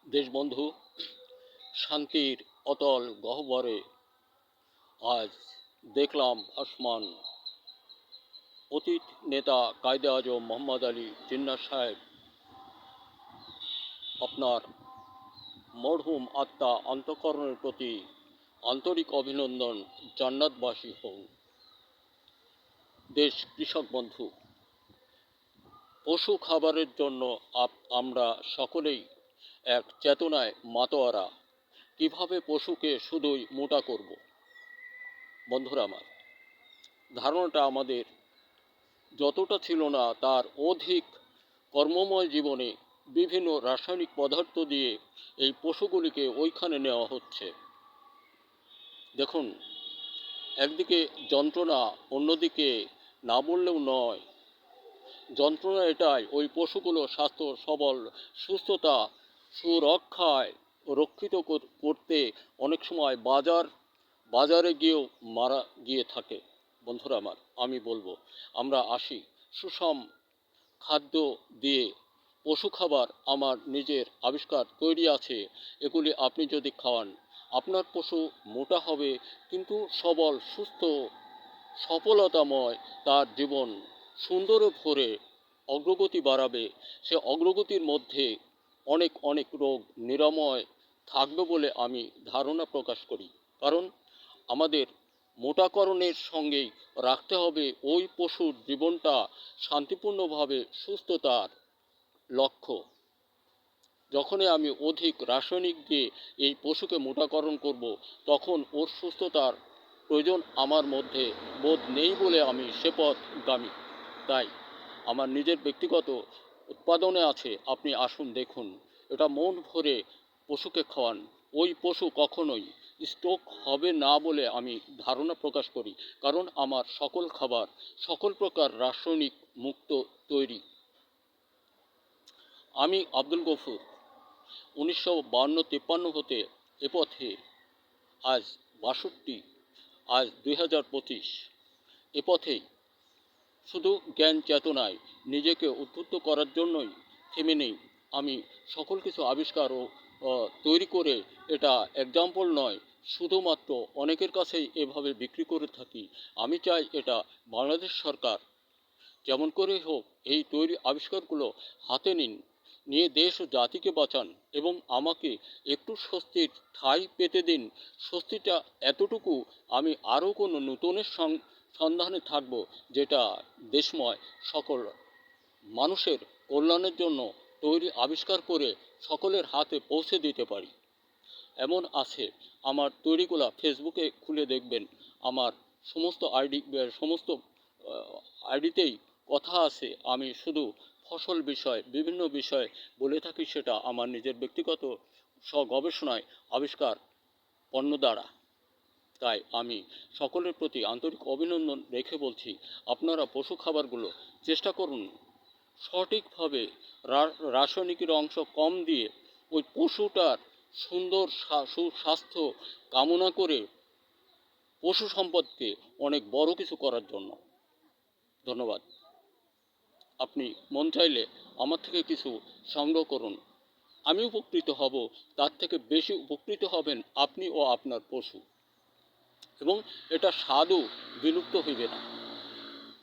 দেশবন্ধু, শান্তির অতল গহ্বরে আজ দেখলাম ভাসমান অতীত নেতা কায়দে আজম মোহাম্মদ আলী জিন্নাহ সাহেব আপনার মরহুম আত্মা অন্তঃকরণের প্রতি আন্তরিক অভিনন্দন। জান্নাতবাসী হন। দেশ কৃষক বন্ধু, পশু খাবারের জন্য আমরা সকলেই এক চেতনায় মাতোয়ারা। কিভাবে পশুকে শুধুই মোটা করব। বন্ধুরা আমার, ধারণাটা আমাদের যতটা ছিল না তার অধিক কর্মময় জীবনে বিভিন্ন রাসায়নিক পদার্থ দিয়ে এই পশুগুলিকে ওইখানে নেওয়া হচ্ছে। দেখুন, একদিকে যন্ত্রণা, অন্যদিকে না বললেও নয়। যন্ত্রণা এটাই, ওই পশুগুলো স্বাস্থ্য সবল, সুস্থতা, সুরক্ষায় রক্ষিত করতে অনেক সময় বাজারে গিয়েও মারা গিয়ে থাকে। বন্ধুরা আমার, আমি বলবো আমরা আসি সুষম খাদ্য দিয়ে। পশু খাবার আমার নিজের আবিষ্কার তৈরি আছে, এগুলি আপনি যদি খাওয়ান আপনার পশু মোটা হবে, কিন্তু সবল, সুস্থ, সফলতাময় তার জীবন সুন্দরে ভরে অগ্রগতি বাড়াবে। সে অগ্রগতির মধ্যে অনেক অনেক রোগ নিরাময় থাকবে বলে আমি ধারণা প্রকাশ করি। কারণ আমাদের মোটাকরণের সঙ্গেই রাখতে হবে ওই পশুর জীবনটা শান্তিপূর্ণভাবে সুস্থতার লক্ষ্য। যখনই আমি অধিক রাসায়নিক দিয়ে এই পশুকে মোটাকরণ করব, তখন ওর সুস্থতার প্রয়োজন আমার মধ্যে বোধ নেই বলে আমি সে পথগামী। তাই আমার নিজের ব্যক্তিগত উৎপাদনে আছে, আপনি আসুন দেখুন, এটা মন ভরে পশুকে খাওয়ান। ওই পশু কখনোই স্ট্রোক হবে না বলে আমি ধারণা প্রকাশ করি। কারণ আমার সকল খাবার সকল প্রকার রাসায়নিক মুক্ত তৈরি। আমি আব্দুল গফুর, 1952-53 হতে এ পথে, আজ 62, আজ 2025, এ পথেই শুধু জ্ঞান চেতনায় নিজেকে উদ্বুদ্ধ করার জন্যই থেমে নেই। আমি সকল কিছু আবিষ্কার ও তৈরি করে এটা এক্সাম্পল নয়, শুধুমাত্র অনেকের কাছেই এভাবে বিক্রি করে থাকি। আমি চাই এটা বাংলাদেশ সরকার যেমন করেই হোক এই তৈরি আবিষ্কারগুলো হাতে নিয়ে দেশ ও জাতিকে বাঁচান এবং আমাকে একটু স্বস্তির ঠাঁই পেতে দিন। স্বস্তিটা এতটুকু, আমি আরও কোনো নূতনের সন্ধানে থাকব, যেটা দেশময় সকল মানুষের কল্যাণের জন্য তৈরি আবিষ্কার করে সকলের হাতে পৌঁছে দিতে পারি। এমন আছে, আমার তৈরিগুলা ফেসবুকে খুলে দেখবেন, আমার সমস্ত আইডিতেই কথা আছে। আমি শুধু ফসল বিষয়, বিভিন্ন বিষয় বলে থাকি, সেটা আমার নিজের ব্যক্তিগত গবেষণায় আবিষ্কার পণ্য দ্বারা। তাই আমি সকলের প্রতি আন্তরিক অভিনন্দন রেখে বলছি, আপনারা পশু খাবারগুলো চেষ্টা করুন সঠিকভাবে, রাসায়নিকের অংশ কম দিয়ে ওই পশুটার সুন্দর সুস্বাস্থ্য কামনা করে পশু সম্পদকে অনেক বড় কিছু করার জন্য। ধন্যবাদ। আপনি মন চাইলে আমার থেকে কিছু সংগ্রহ করুন, আমি উপকৃত হব, তার থেকে বেশি উপকৃত হবেন আপনি ও আপনার পশু। এবং এটা স্বাদও বিলুপ্ত হইবে না।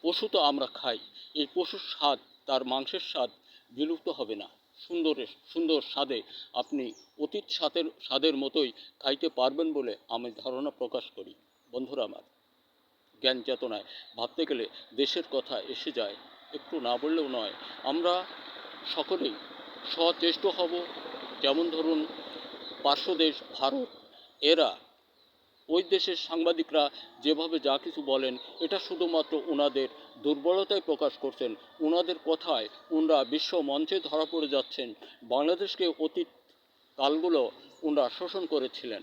পশু তো আমরা খাই, এই পশুর স্বাদ, তার মাংসের স্বাদ বিলুপ্ত হবে না। সুন্দর স্বাদে আপনি অতীত স্বাদের মতোই খাইতে পারবেন বলে আমি ধারণা প্রকাশ করি। বন্ধুরা আমার, জ্ঞান চেতনায় ভাবতে গেলে দেশের কথা এসে যায়, একটু না বললেও নয়। আমরা সকলেই সচেষ্ট হব। যেমন ধরুন, পার্শ্বদেশ ভারত, এরা ওই দেশের সাংবাদিকরা যেভাবে যা কিছু বলেন, এটা শুধুমাত্র ওনাদের দুর্বলতায় প্রকাশ করছেন। ওনাদের কথায় ওনারা বিশ্ব মঞ্চে ধরা পড়ে যাচ্ছেন। বাংলাদেশকে অতীত কালগুলো ওনারা শোষণ করেছিলেন,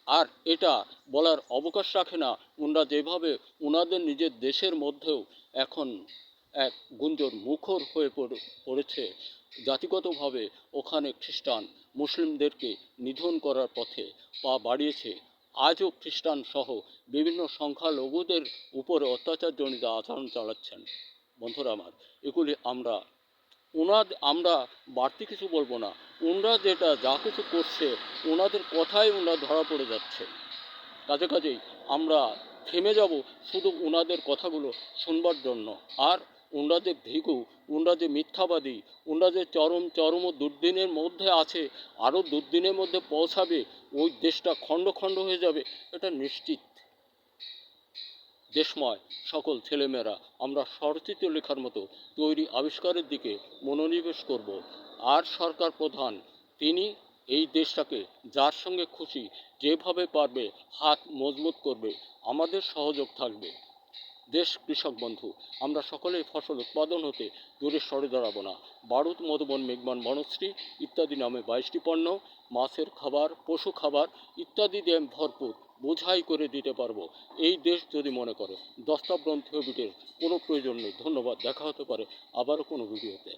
আর এটা বলার অবকাশ রাখে না। ওনারা যেভাবে ওনাদের নিজের দেশের মধ্যেও এখন এক গুঞ্জন মুখর হয়ে পড়েছে জাতিগতভাবে, ওখানে খ্রিস্টান মুসলিমদেরকে নিধন করার পথে পা বাড়িয়েছে। আজও খ্রিস্টান সহ বিভিন্ন সংখ্যালঘুদের উপরে অত্যাচারজনিত আচরণ চালাচ্ছেন। বন্ধুরা আমার, এগুলি আমরা আমরা বাড়তি কিছু বলবো না, ওনারা যেটা যা কিছু করছে ওনাদের কথাই ওনারা ধরা পড়ে যাচ্ছে। কাজেই আমরা থেমে যাব শুধু ওনাদের কথাগুলো শুনবার জন্য। আর ওনারা যে ভীরু, ওনারা যে মিথ্যাবাদী, ওনারা যে চরম দুর্দিনের মধ্যে আছে, আরও দুর্দিনের মধ্যে পৌঁছাবে, ওই দেশটা খণ্ড খণ্ড হয়ে যাবে, এটা নিশ্চিত। দেশময় সকল ছেলেমেয়েরা আমরা স্বরচিত লেখার মতো তৈরি আবিষ্কারের দিকে মনোনিবেশ করব। আর সরকার প্রধান তিনি এই দেশটাকে যার সঙ্গে খুশি যেভাবে পারবে হাত মজবুত করবে, আমাদের সহযোগ থাকবে। দেশ কৃষক বন্ধু, আমরা সকলেই ফসল উৎপাদন হতে দূরে সরে দাঁড়াবো না। বারুদ, মধুবন, মেঘবান, বনশ্রী ইত্যাদি নামে 22টি পণ্য, মাছের খাবার, পশু খাবার ইত্যাদি দিয়ে ভরপুর বোঝাই করে দিতে পারবো এই দেশ যদি মনে করে। দস্তাগ্রন্থিও বিটের কোনো প্রয়োজন নেই। ধন্যবাদ। দেখা হতে পারে আবারও কোনো ভিডিওতে।